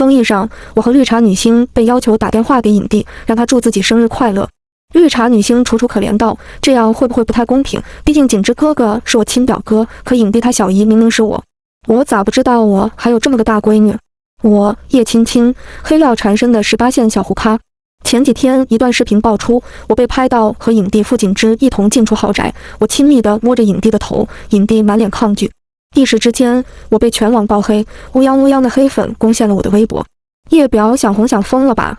综艺上，我和绿茶女星被要求打电话给影帝，让他祝自己生日快乐。绿茶女星楚楚可怜道：“这样会不会不太公平？毕竟景之哥哥是我亲表哥，可影帝他小姨明明是我，我咋不知道我还有这么个大闺女？”我叶青青，黑料缠身的18线小胡咖。前几天一段视频爆出，我被拍到和影帝傅景之一同进出豪宅，我亲密地摸着影帝的头，影帝满脸抗拒。一时之间，我被全网爆黑，乌泱乌泱的黑粉攻陷了我的微博。叶表想红想疯了吧？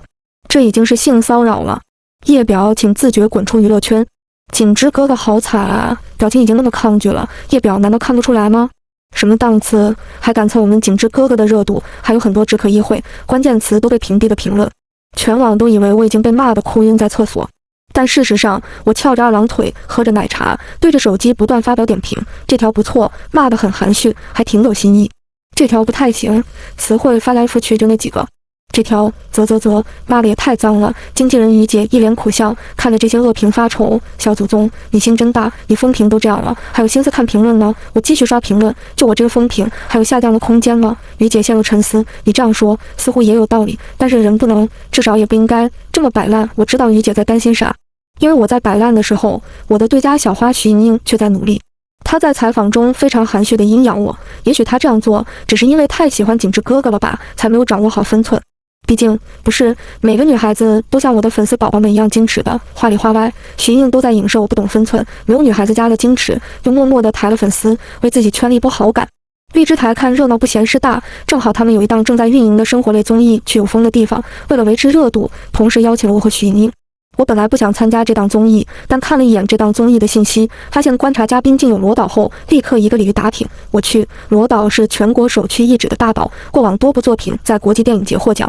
这已经是性骚扰了。叶表请自觉滚出娱乐圈。景之哥哥好惨啊，表情已经那么抗拒了，叶表难道看不出来吗？什么档次，还敢蹭我们景之哥哥的热度，还有很多只可意会，关键词都被屏蔽的评论。全网都以为我已经被骂得哭晕在厕所，但事实上，我翘着二郎腿，喝着奶茶，对着手机不断发表点评。这条不错，骂得很含蓄，还挺有新意。这条不太行，词汇翻来覆去就那几个。这条骂得也太脏了。经纪人于姐一脸苦笑，看着这些恶评发愁。小祖宗，你心真大，你风评都这样了，还有心思看评论呢？我继续刷评论，就我这个风评，还有下降的空间吗？于姐陷入沉思。你这样说似乎也有道理，但是人不能，至少也不应该这么摆烂。我知道于姐在担心啥，因为我在摆烂的时候，我的对家小花徐莹莹却在努力。她在采访中非常含蓄地阴阳我，也许她这样做只是因为太喜欢景之哥哥了吧，才没有掌握好分寸。毕竟不是每个女孩子都像我的粉丝宝宝们一样矜持的，话里话外，徐莹莹都在影射我不懂分寸。没有女孩子家的矜持，就默默地抬了粉丝，为自己圈了一波好感。荔枝台看热闹不嫌事大，正好他们有一档正在运营的生活类综艺《去有风的地方》，为了维持热度，同时邀请了我和徐莹莹。我本来不想参加这档综艺，但看了一眼这档综艺的信息，发现观察嘉宾竟有罗导后，立刻一个鲤鱼打挺。我去，罗导是全国首屈一指的大导，过往多部作品在国际电影节获奖。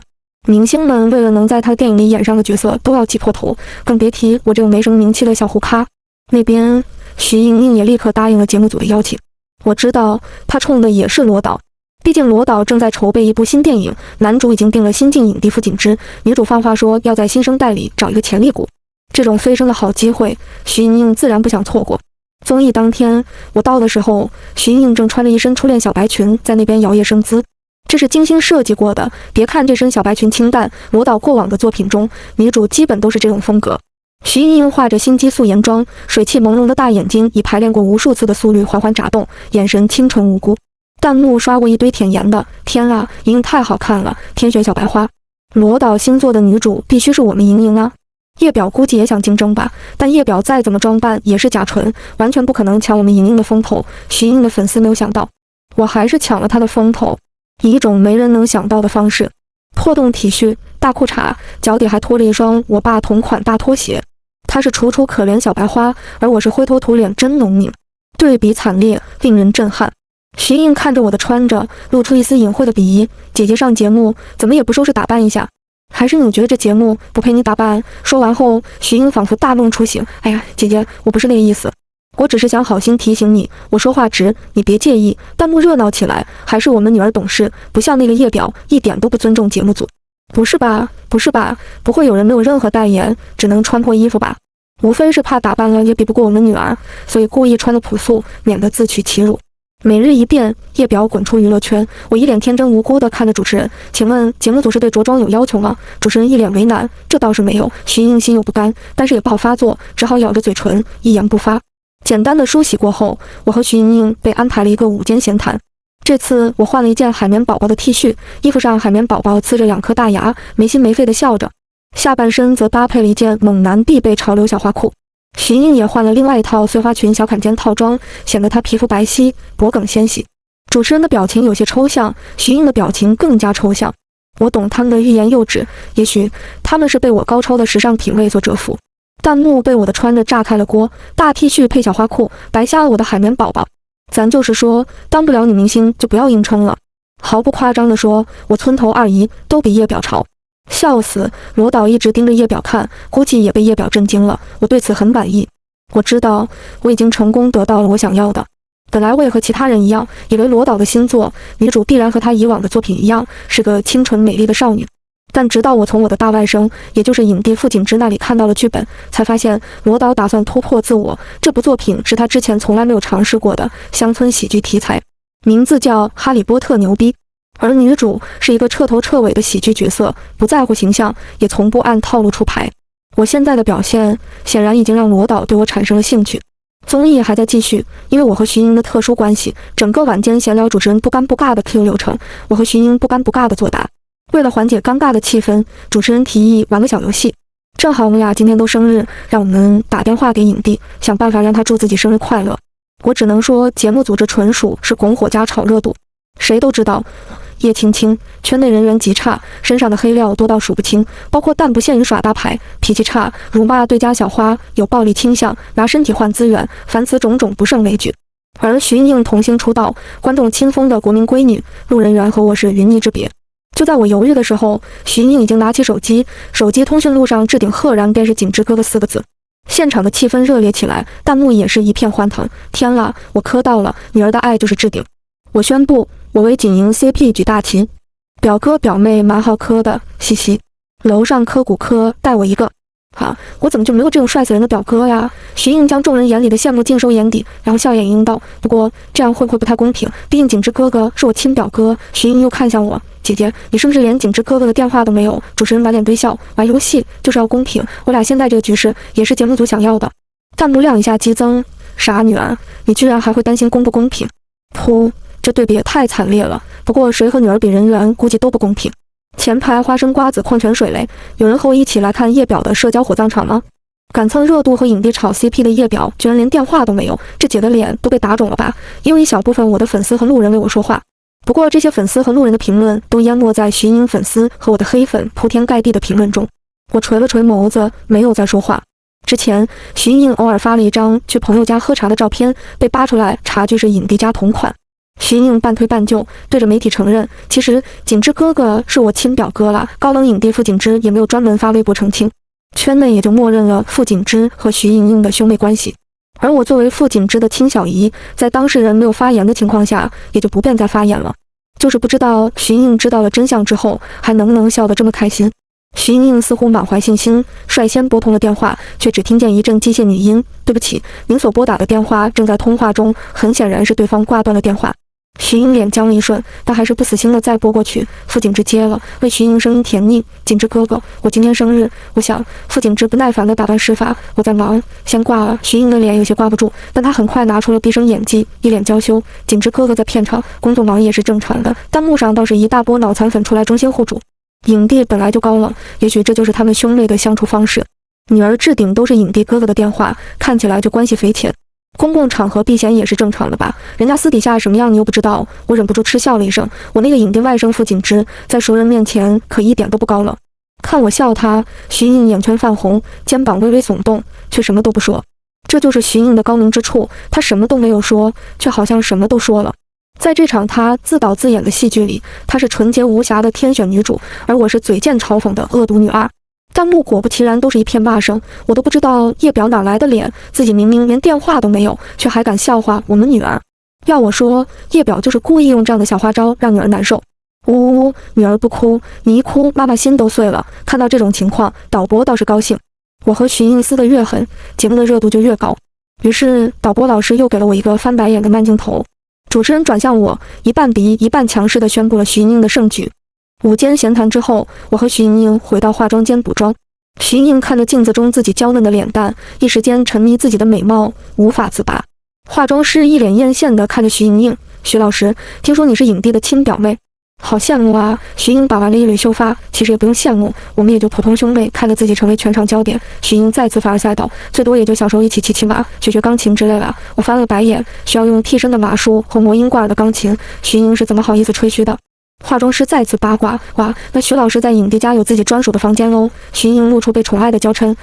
明星们为了能在他电影里演上个角色，都要挤破头，更别提我这种没什么名气的小胡咖。那边徐莹莹也立刻答应了节目组的邀请。我知道他冲的也是罗导，毕竟罗导正在筹备一部新电影，男主已经定了新晋影帝傅景之，女主放话说要在新生代里找一个潜力股。这种飞升的好机会，徐莹莹自然不想错过。综艺当天我到的时候，徐莹莹正穿着一身初恋小白裙在那边摇曳生姿。这是精心设计过的，别看这身小白裙清淡，罗导过往的作品中，女主基本都是这种风格。徐莹莹画着新激素颜妆，水汽朦胧的大眼睛以排练过无数次的速率缓缓眨动，眼神清纯无辜。弹幕刷过一堆舔颜的，天啊，莹莹太好看了，天选小白花。罗导星座的女主必须是我们莹莹啊。叶表估计也想竞争吧，但叶表再怎么装扮也是假唇，完全不可能抢我们莹莹的风头。徐莹莹的粉丝没有想到，我还是抢了她的风头。以一种没人能想到的方式，破洞 T 恤、大裤衩，脚底还拖了一双我爸同款大拖鞋。她是楚楚可怜小白花，而我是灰头土脸真农民，对比惨烈，令人震撼。徐莹看着我的穿着，露出一丝隐晦的鄙夷。姐姐上节目怎么也不收拾打扮一下？还是你觉得这节目不配你打扮？说完后，徐莹仿佛大梦初醒。哎呀，姐姐，我不是那个意思。我只是想好心提醒你，我说话直，你别介意。弹幕热闹起来，还是我们女儿懂事，不像那个叶表，一点都不尊重节目组。不是吧？不是吧？不会有人没有任何代言，只能穿破衣服吧？无非是怕打扮了也比不过我们女儿，所以故意穿的朴素，免得自取其辱。每日一变，叶表滚出娱乐圈。我一脸天真无辜地看着主持人，请问节目组是对着装有要求吗？主持人一脸为难，这倒是没有。徐莹心有不甘，但是也不好发作，只好咬着嘴唇，一言不发。简单的梳洗过后，我和徐莹莹被安排了一个午间闲谈。这次我换了一件海绵宝宝的 T 恤，衣服上海绵宝宝呲着2颗大牙，没心没肺地笑着，下半身则搭配了一件猛男必备潮流小花裤。徐莹莹也换了另外一套碎花裙小坎肩套装，显得她皮肤白皙，脖颈纤细。主持人的表情有些抽象，徐莹莹的表情更加抽象。我懂他们的欲言又止，也许他们是被我高超的时尚品味所折服。弹幕被我的穿着炸开了锅，大 T 恤配小花裤，白瞎了我的海绵宝宝。咱就是说，当不了女明星就不要硬撑了。毫不夸张地说，我村头二姨都比叶表潮。笑死！罗导一直盯着叶表看，估计也被叶表震惊了。我对此很满意。我知道我已经成功得到了我想要的。本来我也和其他人一样，以为罗导的新作女主必然和她以往的作品一样，是个清纯美丽的少女。但直到我从我的大外甥，也就是影帝傅景之那里看到了剧本，才发现罗导打算突破自我。这部作品是他之前从来没有尝试过的乡村喜剧题材，名字叫《哈利波特牛逼》。而女主是一个彻头彻尾的喜剧角色，不在乎形象，也从不按套路出牌。我现在的表现显然已经让罗导对我产生了兴趣。综艺还在继续，因为我和徐英的特殊关系，整个晚间闲聊主持人不尴不尬的 Q 流程，我和徐英不尴不尬的作答。为了缓解尴尬的气氛，主持人提议玩个小游戏。正好我们俩今天都生日，让我们打电话给影帝，想办法让他祝自己生日快乐。我只能说，节目组这纯属是拱火加炒热度。谁都知道叶青青圈内人缘极差，身上的黑料多到数不清，包括但不限于耍大牌、脾气差、辱骂对家小花、有暴力倾向、拿身体换资源，凡此种种不胜枚举。而徐莹莹童星出道，观众亲封的国民闺女，路人缘和我是云泥之别。就在我犹豫的时候，徐莹莹已经拿起手机通讯录上置顶赫然便是景之哥的4个字。现场的气氛热烈起来，弹幕也是一片欢腾。天啦，我磕到了，女儿的爱就是置顶。我宣布，我为锦莹 CP 举大旗，表哥表妹蛮好磕的，嘻嘻。楼上磕骨磕，带我一个。我怎么就没有这种帅死人的表哥呀？徐莹将众人眼里的羡慕尽收眼底，然后笑眼盈盈道：“不过这样会不会不太公平？毕竟景之哥哥是我亲表哥。”徐莹又看向我：“姐姐，你是不是连景之哥哥的电话都没有？”主持人满脸堆笑：“玩游戏就是要公平，我俩现在这个局势也是节目组想要的。”弹幕量一下激增：“傻女儿，你居然还会担心公不公平？”噗，这对比也太惨烈了。不过谁和女儿比人缘，估计都不公平。前排花生瓜子矿泉水嘞，有人和我一起来看叶表的社交火葬场吗？敢蹭热度和影帝炒 CP 的叶表，居然连电话都没有，这姐的脸都被打肿了吧？也有一小部分我的粉丝和路人为我说话，不过这些粉丝和路人的评论都淹没在徐莹粉丝和我的黑粉铺天盖地的评论中。我垂了垂眸子，没有再说话。之前徐莹偶尔发了一张去朋友家喝茶的照片，被扒出来茶具是影帝家同款。徐莹半推半就，对着媒体承认，其实景之哥哥是我亲表哥啦。高冷影帝傅景之也没有专门发微博澄清，圈内也就默认了傅景之和徐莹莹的兄妹关系。而我作为傅景之的亲小姨，在当事人没有发言的情况下，也就不便再发言了。就是不知道徐莹莹知道了真相之后，还能不能笑得这么开心。徐莹莹似乎满怀信心，率先拨通了电话，却只听见一阵机械女音：“对不起，您所拨打的电话正在通话中。”很显然是对方挂断了电话。徐莹脸僵了一瞬，但还是不死心的再拨过去。傅景之接了，为徐莹声音甜腻：“景之哥哥，我今天生日，我想……”傅景之不耐烦的打断施法：“我在忙，先挂了。”徐莹的脸有些挂不住，但她很快拿出了毕生演技，一脸娇羞：“景之哥哥在片场工作忙也是正常的。”弹幕上倒是一大波脑残粉出来衷心护主。影帝本来就高冷，也许这就是他们兄妹的相处方式。女儿置顶都是影帝哥哥的电话，看起来就关系匪浅。公共场合避嫌也是正常的吧？人家私底下什么样你又不知道。我忍不住嗤笑了一声。我那个影帝外甥傅景之，在熟人面前可一点都不高冷。看我笑他，徐莹眼圈泛红，肩膀微微耸动，却什么都不说。这就是徐莹的高明之处，她什么都没有说，却好像什么都说了。在这场她自导自演的戏剧里，她是纯洁无瑕的天选女主，而我是嘴贱嘲讽的恶毒女二。弹幕果不其然都是一片骂声，我都不知道叶表哪来的脸，自己明明连电话都没有，却还敢笑话我们女儿。要我说，叶表就是故意用这样的小花招让女儿难受。呜呜呜，女儿不哭，你一哭妈妈心都碎了。看到这种情况，导播倒是高兴。我和徐莹撕得越狠，节目的热度就越高。于是导播老师又给了我一个翻白眼的慢镜头。主持人转向我，一半鄙夷一半强势地宣布了徐莹莹的胜局。午间闲谈之后，我和徐莹莹回到化妆间补妆。徐莹莹看着镜子中自己娇嫩的脸蛋，一时间沉迷自己的美貌，无法自拔。化妆师一脸艳羡地看着徐莹莹：“徐老师，听说你是影帝的亲表妹，好羡慕啊！”徐莹把玩了一缕秀发，其实也不用羡慕，我们也就普通兄妹，看着自己成为全场焦点。徐莹再次凡尔赛道：“最多也就小时候一起骑骑马、学钢琴之类的。”我翻了白眼，需要用替身的马术和魔音挂的钢琴，徐莹是怎么好意思吹嘘的？化妆师再次八卦：“哇，那徐老师在影帝家有自己专属的房间喽？”徐莹露出被宠爱的娇嗔：“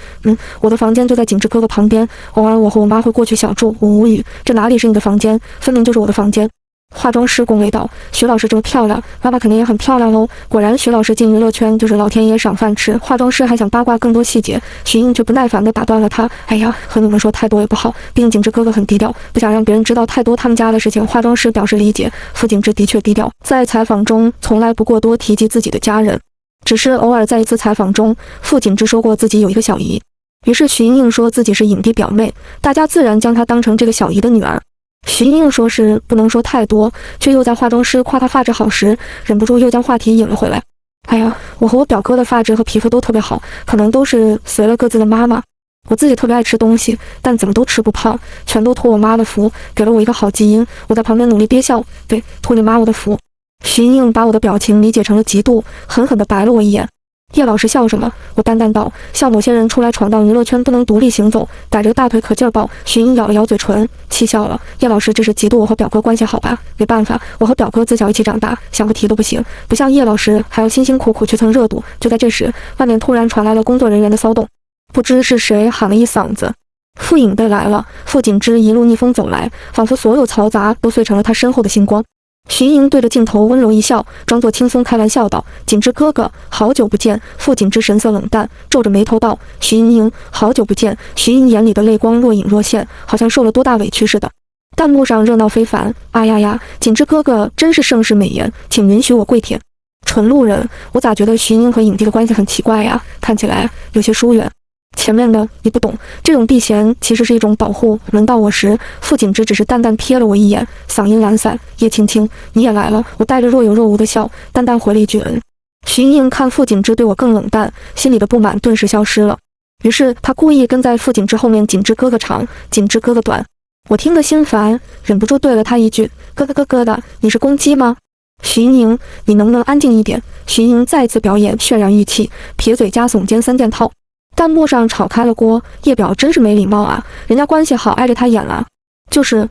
我的房间就在景之哥哥旁边，偶尔我和我妈会过去小住。”我无语，这哪里是你的房间，分明就是我的房间。化妆师恭维道：“徐老师这么漂亮，妈妈肯定也很漂亮喽。”果然，徐老师进娱乐圈就是老天爷赏饭吃。化妆师还想八卦更多细节，徐莹却不耐烦地打断了他：“哎呀，和你们说太多也不好，毕竟景之哥哥很低调，不想让别人知道太多他们家的事情。”化妆师表示理解，傅景之的确低调，在采访中从来不过多提及自己的家人，只是偶尔在一次采访中，傅景之说过自己有一个小姨，于是徐莹莹说自己是影帝表妹，大家自然将她当成这个小姨的女儿。徐莹莹说是不能说太多，却又在化妆师夸她发质好时，忍不住又将话题引了回来。哎呀，我和我表哥的发质和皮肤都特别好，可能都是随了各自的妈妈。我自己特别爱吃东西，但怎么都吃不胖，全都托我妈的福，给了我一个好基因。我在旁边努力憋笑，对，托你妈我的福。徐莹莹把我的表情理解成了嫉妒，狠狠地白了我一眼。叶老师笑什么？我淡淡道，笑某些人出来闯荡娱乐圈不能独立行走，逮着个大腿可劲儿抱。徐莹咬了咬嘴唇，气笑了。叶老师这是嫉妒我和表哥关系好吧？没办法，我和表哥自小一起长大，想不提都不行，不像叶老师还要辛辛苦苦去蹭热度。就在这时，外面突然传来了工作人员的骚动，不知是谁喊了一嗓子：傅影队来了！傅锦之一路逆风走来，仿佛所有嘈杂都碎成了他身后的星光。徐莹对着镜头温柔一笑，装作轻松开玩笑道：锦之哥哥，好久不见。傅锦之神色冷淡，皱着眉头道：徐莹莹，好久不见。徐莹眼里的泪光若隐若现，好像受了多大委屈似的。弹幕上热闹非凡，啊呀呀，锦之哥哥真是盛世美颜，请允许我跪舔。纯路人，我咋觉得徐莹和影帝的关系很奇怪呀？看起来有些疏远。前面的你不懂，这种避嫌其实是一种保护。轮到我时，傅锦之只是淡淡瞥了我一眼，嗓音懒散：叶青青，你也来了。我带着若有若无的笑，淡淡回了一句嗯。徐莹莹看傅锦之对我更冷淡，心里的不满顿时消失了。于是她故意跟在傅锦之后面：锦之哥哥长，锦之哥哥短。我听得心烦，忍不住对了他一句：咯咯咯咯的，你是公鸡吗？徐莹莹，你能不能安静一点？徐莹莹再次表演渲染语气，撇嘴加耸肩三件套。弹幕上炒开了锅，叶表真是没礼貌啊，人家关系好挨着他演了。就是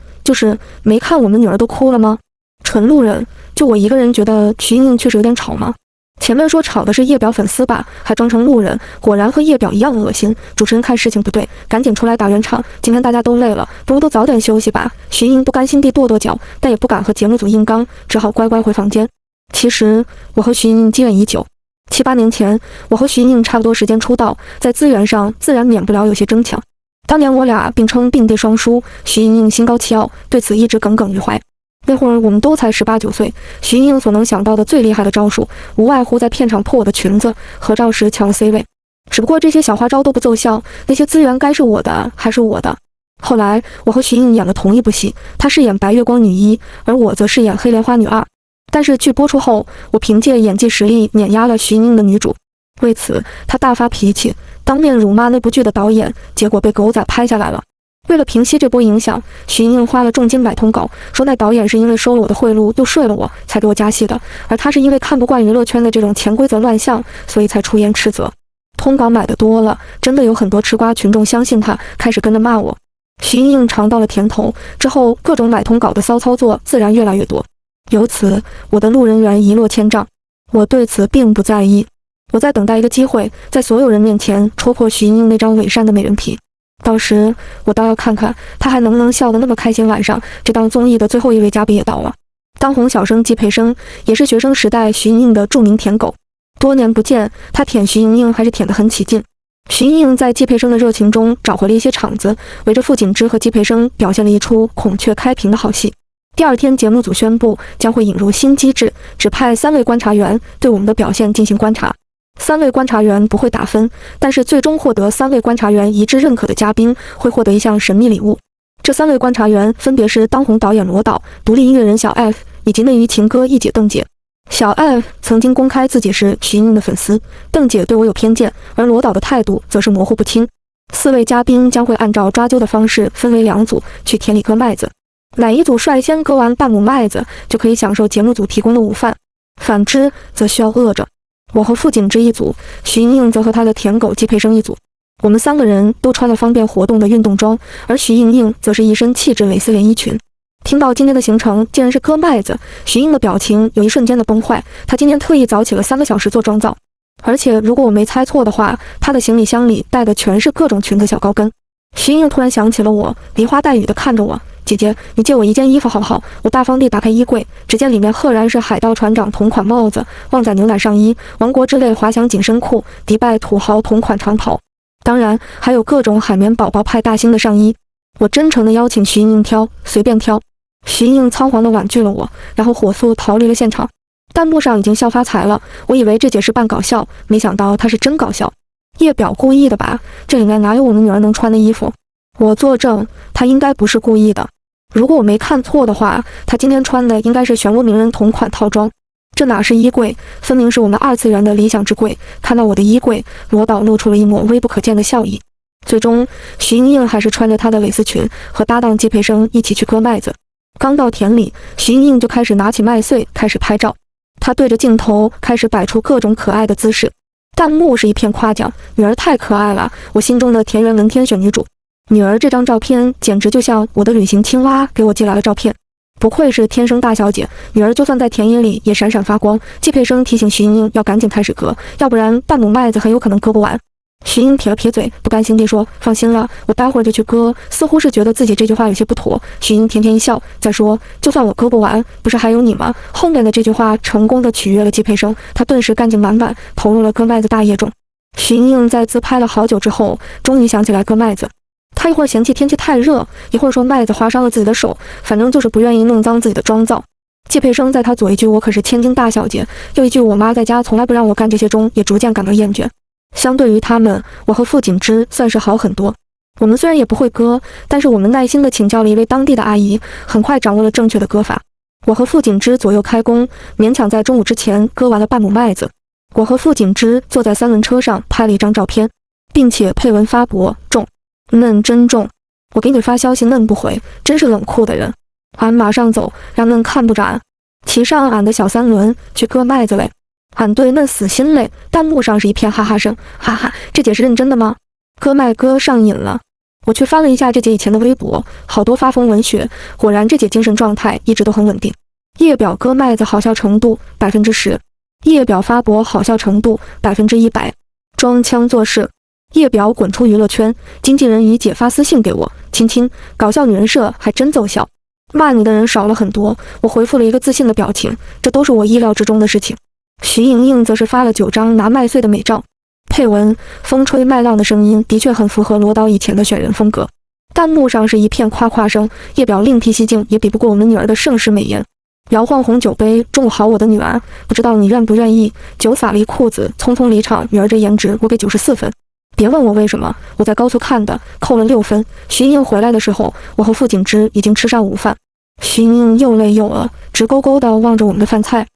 没看我们女儿都哭了吗？纯路人，就我一个人觉得徐莹莹确实有点吵吗？前面说吵的是叶表粉丝吧，还装成路人，果然和叶表一样恶心。主持人看事情不对，赶紧出来打圆场。今天大家都累了，不如都早点休息吧。徐莹莹不甘心地跺跺脚，但也不敢和节目组硬刚，只好乖乖回房间。其实我和徐莹莹积怨已久。7、8年前，我和徐莹莹差不多时间出道，在资源上自然免不了有些争抢。当年我俩并称并队双输，徐莹莹心高气傲，对此一直耿耿于怀。那会儿我们都才18、19岁，徐莹莹所能想到的最厉害的招数，无外乎在片场破我的裙子，合照时抢了 C 位。只不过这些小花招都不奏效，那些资源该是我的还是我的。后来我和徐莹莹演了同一部戏，她饰演白月光女一，而我则饰演黑莲花女二。但是剧播出后，我凭借演技实力碾压了徐莹莹的女主，为此她大发脾气，当面辱骂那部剧的导演，结果被狗仔拍下来了。为了平息这波影响，徐莹莹花了重金买通稿，说那导演是因为收了我的贿赂又睡了我才给我加戏的，而他是因为看不惯娱乐圈的这种潜规则乱象，所以才出言斥责。通稿买的多了，真的有很多吃瓜群众相信他，开始跟着骂我。徐莹莹尝到了甜头之后，各种买通稿的骚操作自然越来越多。由此，我的路人缘一落千丈。我对此并不在意，我在等待一个机会，在所有人面前戳破徐莹莹那张伪善的美人皮。到时，我倒要看看她还能不能笑得那么开心。晚上，这档综艺的最后一位嘉宾也到了，当红小生季培生，也是学生时代徐莹莹的著名舔狗。多年不见，他舔徐莹莹还是舔得很起劲。徐莹莹在季培生的热情中找回了一些场子，围着傅锦之和季培生表现了一出孔雀开屏的好戏。第二天，节目组宣布将会引入新机制，指派3位观察员对我们的表现进行观察。3位观察员不会打分，但是最终获得3位观察员一致认可的嘉宾会获得一项神秘礼物。这3位观察员分别是当红导演罗导、独立音乐人小 F 以及内娱情歌一姐邓姐。小 F 曾经公开自己是徐莹莹的粉丝，邓姐对我有偏见，而罗导的态度则是模糊不清。4位嘉宾将会按照抓阄的方式分为2组去田里割麦子。哪一组率先割完半亩麦子，就可以享受节目组提供的午饭，反之则需要饿着。我和傅锦之一组，徐莹莹则和她的舔狗季培生一组。我们3个人都穿了方便活动的运动装，而徐莹莹则是一身气质蕾丝连衣裙。听到今天的行程竟然是割麦子，徐莹莹的表情有一瞬间的崩坏。她今天特意早起了3个小时做妆造，而且如果我没猜错的话，她的行李箱里带的全是各种裙子小高跟。徐莹莹突然想起了我，梨花带雨地看着我，姐姐，你借我一件衣服好不好？我大方地打开衣柜，只见里面赫然是海盗船长同款帽子、旺仔牛仔上衣、王国之泪滑翔紧身裤、迪拜土豪同款长袍，当然还有各种海绵宝宝派大星的上衣。我真诚地邀请徐莹莹挑，随便挑。徐莹莹仓皇地婉拒了我，然后火速逃离了现场。弹幕上已经笑发财了，我以为这姐是扮搞笑，没想到她是真搞笑。叶表故意的吧？这里面哪有我们女儿能穿的衣服？我作证，她应该不是故意的。如果我没看错的话，他今天穿的应该是漩涡鸣人同款套装。这哪是衣柜，分明是我们二次元的理想之柜。看到我的衣柜，罗导露出了一抹微不可见的笑意。最终，徐莹莹还是穿着她的蕾丝裙，和搭档季佩生一起去割麦子。刚到田里，徐莹莹就开始拿起麦穗开始拍照。她对着镜头开始摆出各种可爱的姿势，弹幕是一片夸奖：女儿太可爱了，我心中的田园文天选女主。女儿这张照片简直就像我的旅行青蛙给我寄来了照片。不愧是天生大小姐，女儿就算在田野里也闪闪发光。季佩生提醒徐莹莹要赶紧开始割，要不然半亩麦子很有可能割不完。徐莹撇了撇嘴，不甘心地说：“放心了，我待会儿就去割。”似乎是觉得自己这句话有些不妥。徐莹甜甜一笑，再说：“就算我割不完，不是还有你吗？”后面的这句话成功地取悦了季佩生，他顿时干劲满满，投入了割麦子大业中。徐莹莹在自拍了好久之后，终于想起来割麦子。他一会儿嫌弃天气太热，一会儿说麦子划伤了自己的手，反正就是不愿意弄脏自己的妆造。季佩生在他左一句“我可是千金大小姐”，右一句“我妈在家从来不让我干这些”中，也逐渐感到厌倦。相对于他们，我和傅锦之算是好很多。我们虽然也不会割，但是我们耐心地请教了一位当地的阿姨，很快掌握了正确的割法。我和傅锦之左右开工，勉强在中午之前割完了半亩麦子。我和傅锦之坐在三轮车上拍了一张照片，并且配文发博：重。嫩真重，我给你发消息嫩不回，真是冷酷的人。俺马上走，让嫩看不着俺。骑上俺的小三轮去割麦子嘞。俺对嫩死心嘞。弹幕上是一片哈哈声，哈哈，这姐是认真的吗？割麦割上瘾了。我去翻了一下这姐以前的微博，好多发疯文学，果然这姐精神状态一直都很稳定。叶表割麦子好笑程度10%，叶表发博好笑程度100%，装腔作势。叶表滚出娱乐圈，经纪人于姐发私信给我，亲亲，搞笑女人设还真奏效。骂你的人少了很多，我回复了一个自信的表情，这都是我意料之中的事情。徐莹莹则是发了9张拿麦穗的美照，配文：风吹麦浪的声音的确很符合罗导以前的选人风格。弹幕上是一片夸夸声，叶表另辟蹊径也比不过我们女儿的盛世美颜。摇晃红酒杯，中午好我的女儿，不知道你愿不愿意？酒洒了一裤子，匆匆离场，女儿这颜值我给94分。别问我为什么，我在高速看的，扣了6分。徐莹莹回来的时候，我和傅锦之已经吃上午饭。徐莹莹又累又饿，直勾勾地望着我们的饭菜。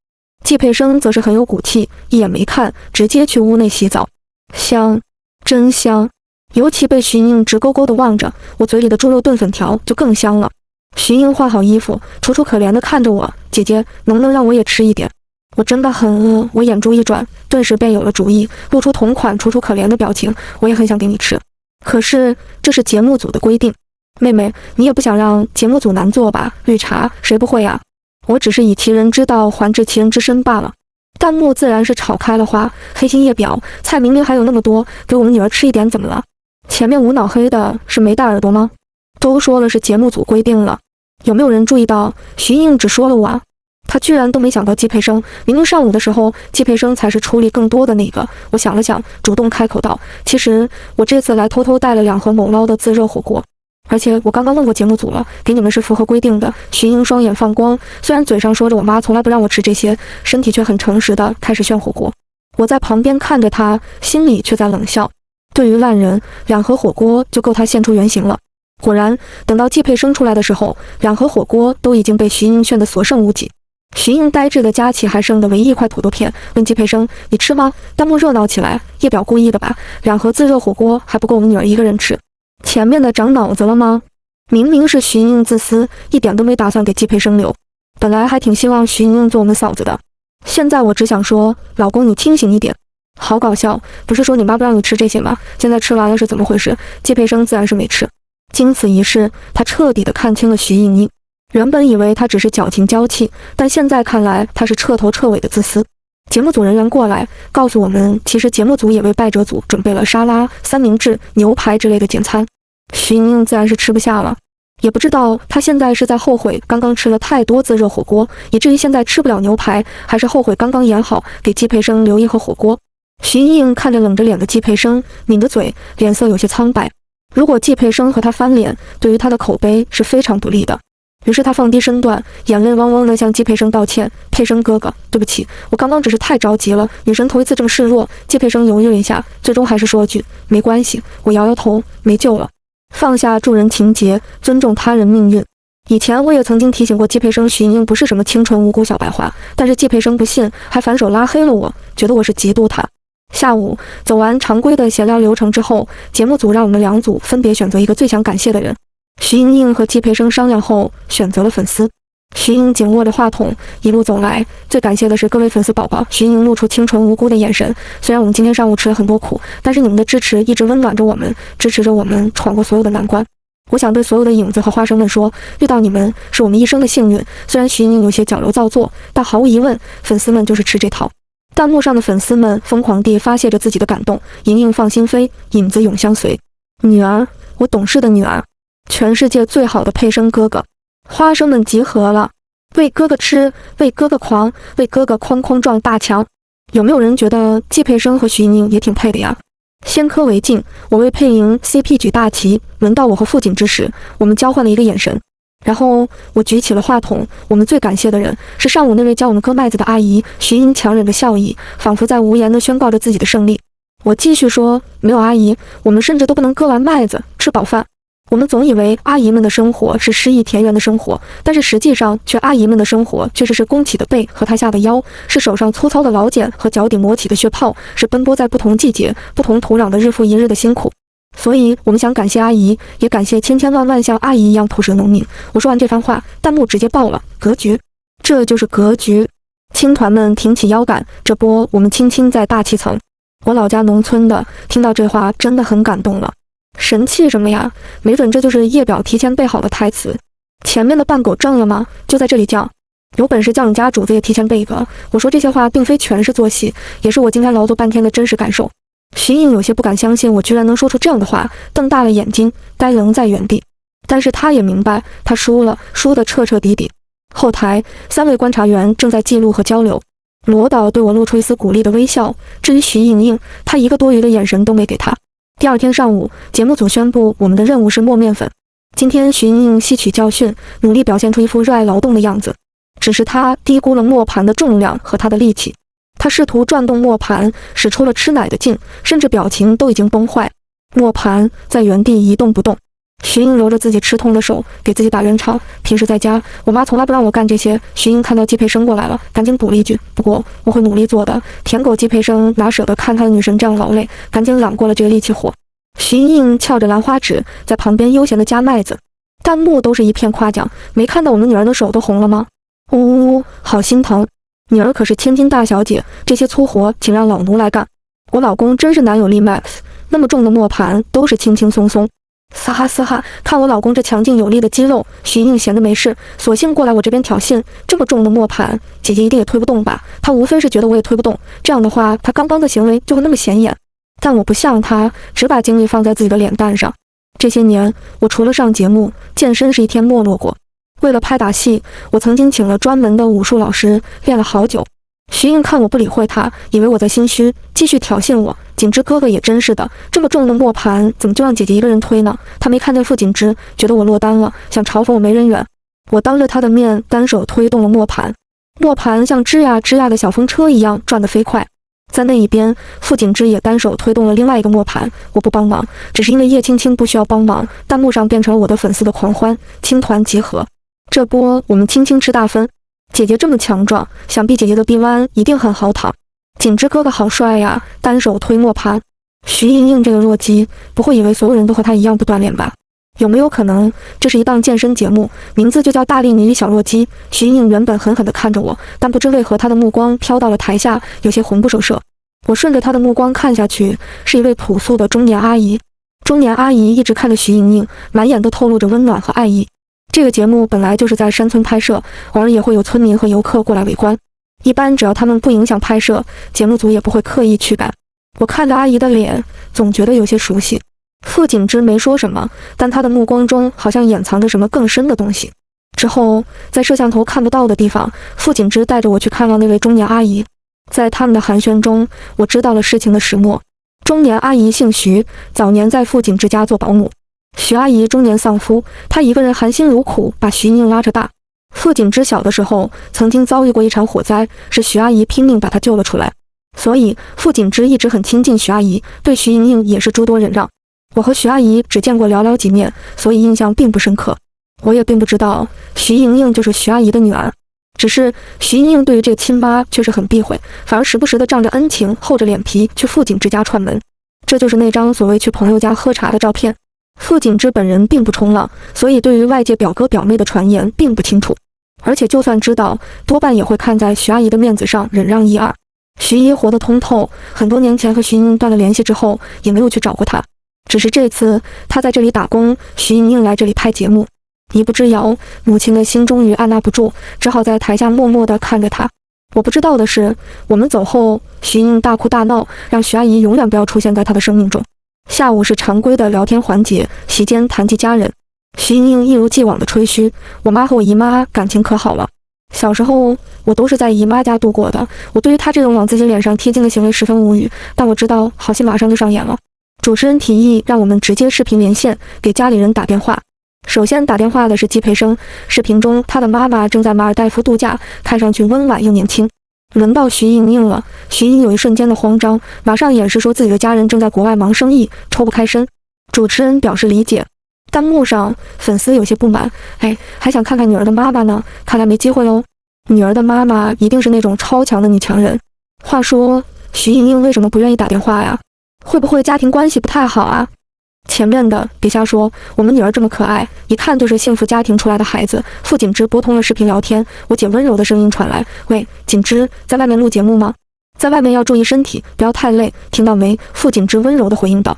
季佩生则是很有骨气，一眼没看，直接去屋内洗澡。香，真香！尤其被徐莹莹直勾勾地望着，我嘴里的猪肉炖粉条就更香了。徐莹莹换好衣服，楚楚可怜地看着我，姐姐，能不能让我也吃一点？我真的很饿，我眼珠一转，顿时便有了主意，露出同款楚楚可怜的表情。我也很想给你吃，可是这是节目组的规定。妹妹，你也不想让节目组难做吧？绿茶，谁不会啊？我只是以其人之道还治其人之身罢了。弹幕自然是吵开了花，黑心叶表，菜明明还有那么多，给我们女儿吃一点怎么了？前面无脑黑的是没戴耳朵吗？都说了是节目组规定了，有没有人注意到徐莹莹只说了我啊？他居然都没想到季佩生，明明上午的时候季佩生才是出力更多的那个。我想了想，主动开口道：其实我这次来偷偷带了2盒某捞的自热火锅，而且我刚刚问过节目组了，给你们是符合规定的。徐莹双眼放光，虽然嘴上说着我妈从来不让我吃这些，身体却很诚实的开始炫火锅。我在旁边看着他，心里却在冷笑。对于烂人，2盒火锅就够他现出原形了。果然，等到季佩生出来的时候，2盒火锅都已经被徐莹炫得所剩无几。徐莹呆滞地夹起还剩的唯一一块土豆片，问季佩生：“你吃吗？”弹幕热闹起来，叶表故意的吧？2盒自热火锅还不够我们女儿一个人吃，前面的长脑子了吗？明明是徐莹自私，一点都没打算给季佩生留。本来还挺希望徐莹做我们嫂子的，现在我只想说，老公你清醒一点。好搞笑，不是说你妈不让你吃这些吗？现在吃完了是怎么回事？季佩生自然是没吃。经此一事，他彻底的看清了徐莹莹。原本以为他只是矫情娇气，但现在看来他是彻头彻尾的自私。节目组人员过来告诉我们，其实节目组也为败者组准备了沙拉、三明治、牛排之类的简餐。徐莹莹自然是吃不下了，也不知道她现在是在后悔刚刚吃了太多自热火锅，以至于现在吃不了牛排，还是后悔刚刚演好给季佩生留1盒火锅。徐莹莹看着冷着脸的季佩生，抿着嘴，脸色有些苍白。如果季佩生和他翻脸，对于他的口碑是非常不利的。于是他放低身段，眼泪汪汪地向季佩生道歉：“佩生哥哥，对不起，我刚刚只是太着急了，女神头一次这么示弱。”季佩生犹豫了一下，最终还是说了句：“没关系。”我摇摇头，没救了。放下助人情节，尊重他人命运。以前我也曾经提醒过季培生徐莹莹不是什么清纯无辜小白花，但是季培生不信，还反手拉黑了我，觉得我是嫉妒他。下午走完常规的闲聊流程之后，节目组让我们2组分别选择一个最想感谢的人。徐莹莹和季培生商量后选择了粉丝。徐莹紧握着话筒，一路走来，最感谢的是各位粉丝宝宝。徐莹莹露出清纯无辜的眼神，虽然我们今天上午吃了很多苦，但是你们的支持一直温暖着我们，支持着我们闯过所有的难关。我想对所有的影子和花生们说，遇到你们是我们一生的幸运。虽然徐莹莹有些矫揉造作，但毫无疑问，粉丝们就是吃这套。弹幕上的粉丝们疯狂地发泄着自己的感动。莹莹放心飞，影子永相随。女儿，我懂事的女儿，全世界最好的配生哥哥。花生们集合了，为哥哥吃，为哥哥狂，为哥哥哐哐撞大墙。有没有人觉得季培生和徐莹莹也挺配的呀？先科为敬，我为配莹 CP 举大旗。轮到我和傅锦之时，我们交换了一个眼神，然后我举起了话筒。我们最感谢的人是上午那位教我们割麦子的阿姨。徐莹强忍着笑意，仿佛在无言地宣告着自己的胜利。我继续说，没有阿姨，我们甚至都不能割完麦子吃饱饭。我们总以为阿姨们的生活是诗意田园的生活，但是实际上阿姨们的生活确实是弓起的背和塌下的腰，是手上粗糙的老茧和脚底磨起的血泡，是奔波在不同季节不同土壤的日复一日的辛苦。所以我们想感谢阿姨，也感谢千千万万像阿姨一样朴实的农民。我说完这番话，弹幕直接爆了，格局，这就是格局。青团们挺起腰杆，这波我们轻轻在大气层。我老家农村的，听到这话真的很感动了。神气什么呀？没准这就是页表提前备好的台词。前面的半狗正了吗？就在这里叫，有本事叫你家主子也提前备一个。我说这些话并非全是做戏，也是我今天劳作半天的真实感受。徐莹有些不敢相信我居然能说出这样的话，瞪大了眼睛，呆愣在原地。但是他也明白，他输了，输得彻彻底底。后台3位观察员正在记录和交流。罗导对我露出一丝鼓励的微笑，至于徐莹莹，他一个多余的眼神都没给他。第2天上午，节目组宣布我们的任务是磨面粉。今天徐莹莹吸取教训，努力表现出一副热爱劳动的样子。只是她低估了磨盘的重量和她的力气。她试图转动磨盘，使出了吃奶的劲，甚至表情都已经崩坏。磨盘在原地一动不动。徐莹揉着自己吃痛的手，给自己打圆场。平时在家，我妈从来不让我干这些。徐莹看到季培生过来了，赶紧补了一句：“不过我会努力做的。”舔狗季培生哪舍得看他的女神这样劳累，赶紧揽过了这个力气活。徐莹翘着兰花指，在旁边悠闲地夹麦子。弹幕都是一片夸奖。没看到我们女儿的手都红了吗？呜呜呜，好心疼！女儿可是千金大小姐，这些粗活请让老奴来干。我老公真是男友力 max， 那么重的磨盘都是轻轻松松。嘶哈嘶哈，看我老公这强劲有力的肌肉。徐莹闲着没事，索性过来我这边挑衅。这么重的磨盘，姐姐一定也推不动吧？她无非是觉得我也推不动，这样的话，她刚刚的行为就会那么显眼。但我不像她，只把精力放在自己的脸蛋上。这些年，我除了上节目，健身是一天没落过。为了拍打戏，我曾经请了专门的武术老师，练了好久。徐莹看我不理会她，以为我在心虚，继续挑衅我。锦之哥哥也真是的，这么重的磨盘，怎么就让姐姐一个人推呢？他没看见傅锦之，觉得我落单了，想嘲讽我没人缘。我当着他的面单手推动了磨盘，磨盘像吱呀吱呀的小风车一样转得飞快。在那一边，傅锦之也单手推动了另外一个磨盘。我不帮忙，只是因为叶青青不需要帮忙。弹幕上变成了我的粉丝的狂欢，青团集合。这波我们青青吃大分。姐姐这么强壮，想必姐姐的臂弯一定很好躺。锦之哥哥好帅呀，单手推磨盘。徐莹莹这个弱鸡，不会以为所有人都和她一样不锻炼吧？有没有可能这是一档健身节目，名字就叫大力女小弱鸡？徐莹莹原本狠狠地看着我，但不知为何她的目光飘到了台下，有些魂不守舍。我顺着她的目光看下去，是一位朴素的中年阿姨。中年阿姨一直看着徐莹莹，满眼都透露着温暖和爱意。这个节目本来就是在山村拍摄，偶尔也会有村民和游客过来围观。一般只要他们不影响拍摄，节目组也不会刻意驱赶。我看着阿姨的脸，总觉得有些熟悉。傅锦之没说什么，但他的目光中好像掩藏着什么更深的东西。之后，在摄像头看不到的地方，傅锦之带着我去看望那位中年阿姨。在他们的寒暄中，我知道了事情的始末。中年阿姨姓徐，早年在傅锦之家做保姆。徐阿姨中年丧夫，她一个人含辛茹苦把徐莹拉扯大。傅锦之小的时候曾经遭遇过一场火灾，是徐阿姨拼命把她救了出来。所以傅锦之一直很亲近徐阿姨，对徐莹莹也是诸多忍让。我和徐阿姨只见过寥寥几面，所以印象并不深刻。我也并不知道徐莹莹就是徐阿姨的女儿，只是徐莹莹对于这个亲妈却是很避讳，反而时不时地仗着恩情，厚着脸皮去傅景之家串门。这就是那张所谓去朋友家喝茶的照片。傅景之本人并不冲浪，所以对于外界表哥表妹的传言并不清楚，而且就算知道，多半也会看在徐阿姨的面子上忍让一二。徐姨活得通透，很多年前和徐莹莹断了联系之后，也没有去找过她。只是这次她在这里打工，徐莹莹来这里拍节目，一步之遥，母亲的心终于按捺不住，只好在台下默默地看着她。我不知道的是，我们走后，徐莹莹大哭大闹，让徐阿姨永远不要出现在她的生命中。下午是常规的聊天环节，席间谈及家人。徐莹莹一如既往的吹嘘，我妈和我姨妈感情可好了。小时候我都是在姨妈家度过的，我对于她这种往自己脸上贴金的行为十分无语，但我知道好戏马上就上演了。主持人提议让我们直接视频连线，给家里人打电话。首先打电话的是季培生，视频中他的妈妈正在马尔代夫度假，看上去温婉又年轻。轮到徐莹莹了，徐莹有一瞬间的慌张，马上掩饰说自己的家人正在国外忙生意，抽不开身。主持人表示理解。弹幕上粉丝有些不满，还想看看女儿的妈妈呢，看来没机会喽。女儿的妈妈一定是那种超强的女强人。话说徐莹莹为什么不愿意打电话呀？会不会家庭关系不太好啊？前面的别瞎说，我们女儿这么可爱，一看就是幸福家庭出来的孩子。傅景之拨通了视频聊天，我姐温柔的声音传来：“喂，景之，在外面录节目吗？在外面要注意身体，不要太累，听到没？”傅景之温柔的回应道：“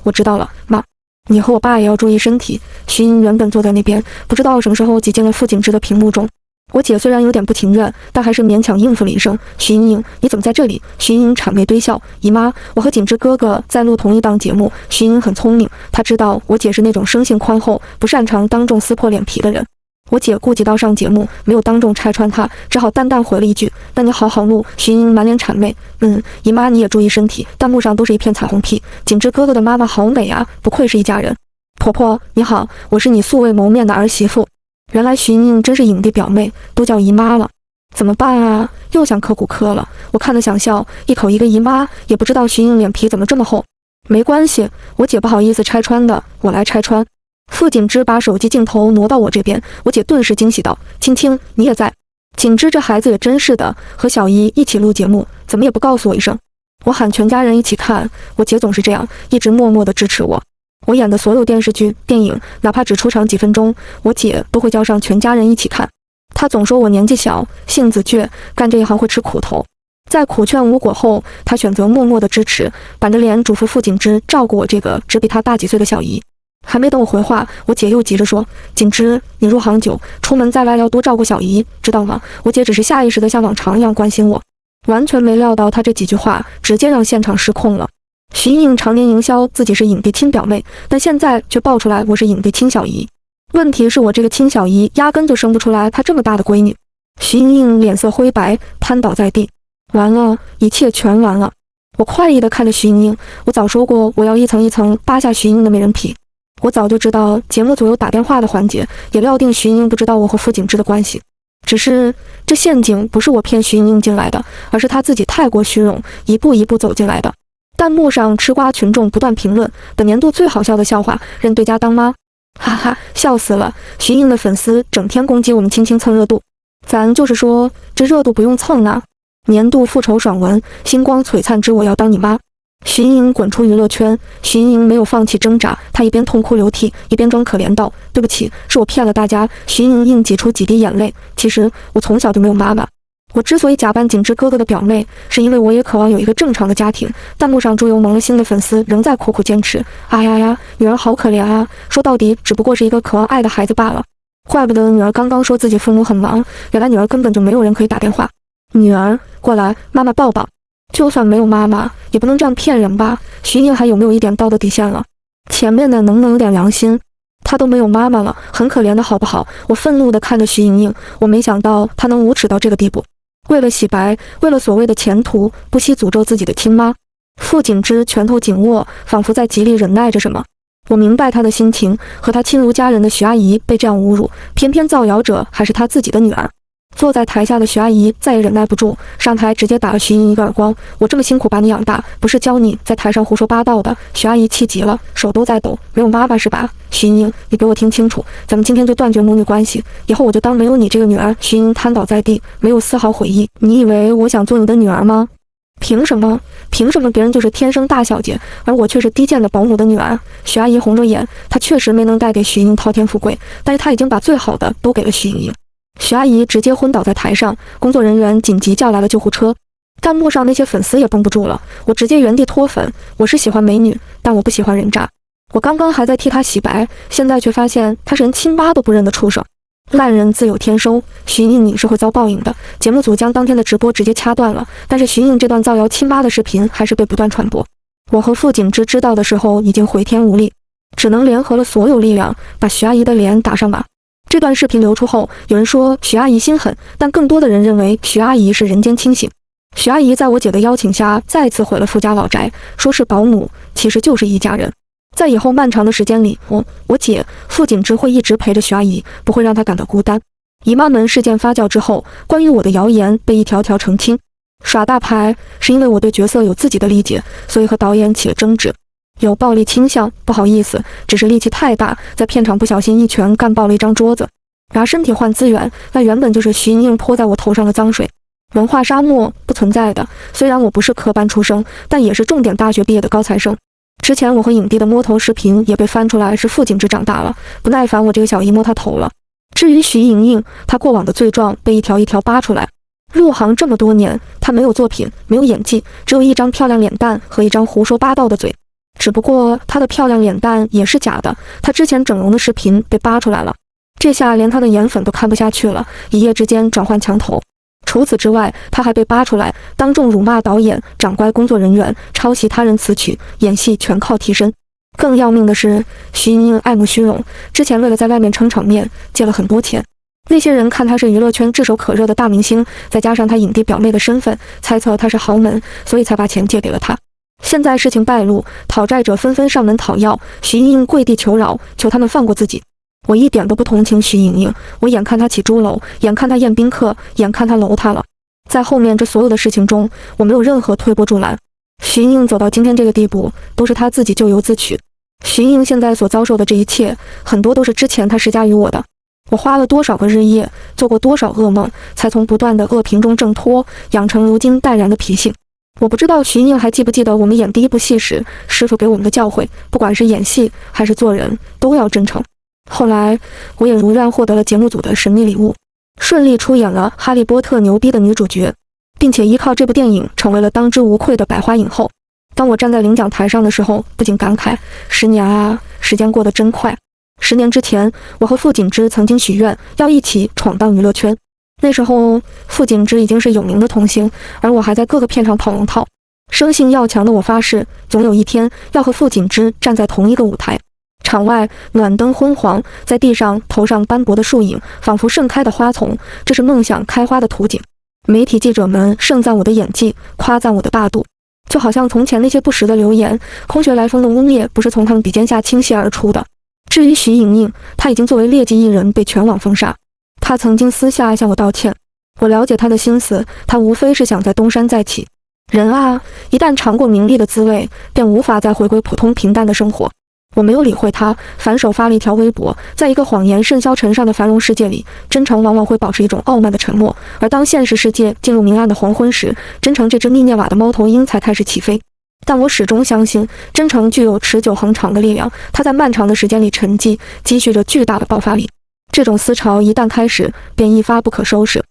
我知道了，妈。你和我爸也要注意身体。”徐莹原本坐在那边，不知道什么时候挤进了傅景之的屏幕中。我姐虽然有点不情愿，但还是勉强应付了一声：“徐莹莹，你怎么在这里？”徐莹谄媚堆笑：“姨妈，我和景之哥哥在录同一档节目。”徐莹很聪明，她知道我姐是那种生性宽厚、不擅长当众撕破脸皮的人。我姐顾及到上节目，没有当众拆穿她，只好淡淡回了一句：“那你好好录。”徐莹满脸谄媚：“姨妈你也注意身体。”弹幕上都是一片彩虹屁。景之哥哥的妈妈好美啊，不愧是一家人。婆婆你好，我是你素未谋面的儿媳妇。原来徐莹真是影帝表妹，都叫姨妈了，怎么办啊？又想刻骨科了。我看得想笑，一口一个姨妈，也不知道徐莹脸皮怎么这么厚。没关系，我姐不好意思拆穿的，我来拆穿。傅景之把手机镜头挪到我这边，我姐顿时惊喜道：“青青，你也在？景之这孩子也真是的，和小姨一起录节目，怎么也不告诉我一声。”我喊全家人一起看，我姐总是这样，一直默默地支持我。我演的所有电视剧、电影，哪怕只出场几分钟，我姐都会叫上全家人一起看。她总说我年纪小，性子倔，干这一行会吃苦头。在苦劝无果后，她选择默默的支持，板着脸嘱咐傅景之照顾我这个只比她大几岁的小姨。还没等我回话，我姐又急着说：“景之，你入行久，出门在外要多照顾小姨，知道吗？”我姐只是下意识的像往常一样关心我，完全没料到她这几句话直接让现场失控了。徐莹常年营销自己是影帝亲表妹，但现在却爆出来我是影帝亲小姨。问题是我这个亲小姨压根就生不出来她这么大的闺女。徐莹脸色灰白，瘫倒在地。完了，一切全完了。我快意地看着徐莹，我早说过我要一层一层扒下徐莹的美人皮。我早就知道节目组有打电话的环节，也料定徐莹不知道我和傅景之的关系。只是这陷阱不是我骗徐莹进来的，而是她自己太过虚荣，一步一步走进来的。弹幕上吃瓜群众不断评论：“本年度最好笑的笑话，认对家当妈。”哈哈，笑死了！徐莹的粉丝整天攻击我们青青蹭热度，咱就是说这热度不用蹭呢。年度复仇爽文：星光璀璨之我要当你妈。徐莹滚出娱乐圈，徐莹没有放弃挣扎，她一边痛哭流涕，一边装可怜道：“对不起，是我骗了大家。”徐莹硬挤出几滴眼泪。其实我从小就没有妈妈。我之所以假扮景之哥哥的表妹，是因为我也渴望有一个正常的家庭。弹幕上猪油蒙了心的粉丝仍在苦苦坚持：“哎呀，女儿好可怜啊！说到底，只不过是一个渴望爱的孩子罢了。怪不得女儿刚刚说自己父母很忙，原来女儿根本就没有人可以打电话。女儿，过来，妈妈抱抱。就算没有妈妈，也不能这样骗人吧？徐莹还有没有一点道德底线了？前面的能不能有点良心？她都没有妈妈了，很可怜的好不好？”我愤怒地看着徐莹，我没想到她能无耻到这个地步。为了洗白，为了所谓的前途，不惜诅咒自己的亲妈。傅景之拳头紧握，仿佛在极力忍耐着什么。我明白他的心情，和他亲如家人的徐阿姨被这样侮辱，偏偏造谣者还是他自己的女儿。坐在台下的徐阿姨再也忍耐不住，上台直接打了徐莹一个耳光。我这么辛苦把你养大，不是教你在台上胡说八道的。徐阿姨气急了，手都在抖。没有妈妈是吧？徐莹，你给我听清楚，咱们今天就断绝母女关系，以后我就当没有你这个女儿。徐莹瘫倒在地，没有丝毫悔意。你以为我想做你的女儿吗？凭什么？凭什么别人就是天生大小姐，而我却是低贱的保姆的女儿？徐阿姨红着眼，她确实没能带给徐莹滔天富贵，但是她已经把最好的都给了徐莹。徐阿姨直接昏倒在台上，工作人员紧急叫来了救护车。弹幕上那些粉丝也绷不住了，我直接原地脱粉。我是喜欢美女，但我不喜欢人渣。我刚刚还在替她洗白，现在却发现她是连亲妈都不认的畜生。烂人自有天收，徐莹你是会遭报应的。节目组将当天的直播直接掐断了，但是徐莹这段造谣亲妈的视频还是被不断传播。我和傅景之知道的时候已经回天无力，只能联合了所有力量把徐阿姨的脸打上马。这段视频流出后，有人说徐阿姨心狠，但更多的人认为徐阿姨是人间清醒。徐阿姨在我姐的邀请下再次回了傅家老宅，说是保姆，其实就是一家人。在以后漫长的时间里，我姐傅景之会一直陪着徐阿姨，不会让她感到孤单。姨妈门事件发酵之后，关于我的谣言被一条条澄清。耍大牌是因为我对角色有自己的理解，所以和导演起了争执。有暴力倾向，不好意思，只是力气太大，在片场不小心一拳干爆了一张桌子。拿身体换资源，那原本就是徐莹莹泼在我头上的脏水。文化沙漠不存在的，虽然我不是科班出身，但也是重点大学毕业的高材生。之前我和影帝的摸头视频也被翻出来，是傅景之长大了，不耐烦我这个小姨摸他头了。至于徐莹莹，她过往的罪状被一条一条扒出来。入行这么多年，她没有作品，没有演技，只有一张漂亮脸蛋和一张胡说八道的嘴。只不过她的漂亮脸蛋也是假的，她之前整容的视频被扒出来了，这下连她的颜粉都看不下去了，一夜之间转换墙头。除此之外，她还被扒出来当众辱骂导演、长官、工作人员，抄袭他人词曲，演戏全靠替身。更要命的是，徐莹莹爱慕虚荣，之前为了在外面撑场面，借了很多钱。那些人看她是娱乐圈炙手可热的大明星，再加上她影帝表妹的身份，猜测她是豪门，所以才把钱借给了她。现在事情败露，讨债者纷纷上门讨要，徐莹莹跪地求饶，求他们放过自己。我一点都不同情徐莹莹，我眼看她起猪楼，眼看她宴宾客，眼看她楼塌了。在后面这所有的事情中，我没有任何推波助澜。徐莹莹走到今天这个地步，都是她自己咎由自取。徐莹莹现在所遭受的这一切，很多都是之前她施加于我的。我花了多少个日夜，做过多少噩梦，才从不断的恶评中挣脱，养成如今淡然的脾性。我不知道徐莹莹还记不记得我们演第一部戏时，师傅给我们的教诲，不管是演戏还是做人，都要真诚。后来，我也如愿获得了节目组的神秘礼物，顺利出演了《哈利波特》牛逼的女主角，并且依靠这部电影成为了当之无愧的百花影后。当我站在领奖台上的时候，不禁感慨：10年啊，时间过得真快。10年之前，我和傅景之曾经许愿要一起闯荡娱乐圈。那时候，傅景之已经是有名的童星，而我还在各个片场跑龙套。生性要强的我发誓，总有一天要和傅景之站在同一个舞台。场外暖灯昏黄，在地上头上斑驳的树影，仿佛盛开的花丛，这是梦想开花的图景。媒体记者们盛赞我的演技，夸赞我的大度，就好像从前那些不实的流言、空穴来风的污蔑，不是从他们笔尖下倾泻而出的。至于徐莹莹，她已经作为劣迹艺人被全网封杀。她曾经私下向我道歉，我了解她的心思，她无非是想在东山再起。人啊，一旦尝过名利的滋味，便无法再回归普通平淡的生活。我没有理会她，反手发了一条微博。在一个谎言甚嚣尘上的繁荣世界里，真诚往往会保持一种傲慢的沉默，而当现实世界进入明暗的黄昏时，真诚这只密涅瓦的猫头鹰才开始起飞。但我始终相信，真诚具有持久恒长的力量，它在漫长的时间里沉积，积蓄着巨大的爆发力。这种思潮一旦开始，便一发不可收拾。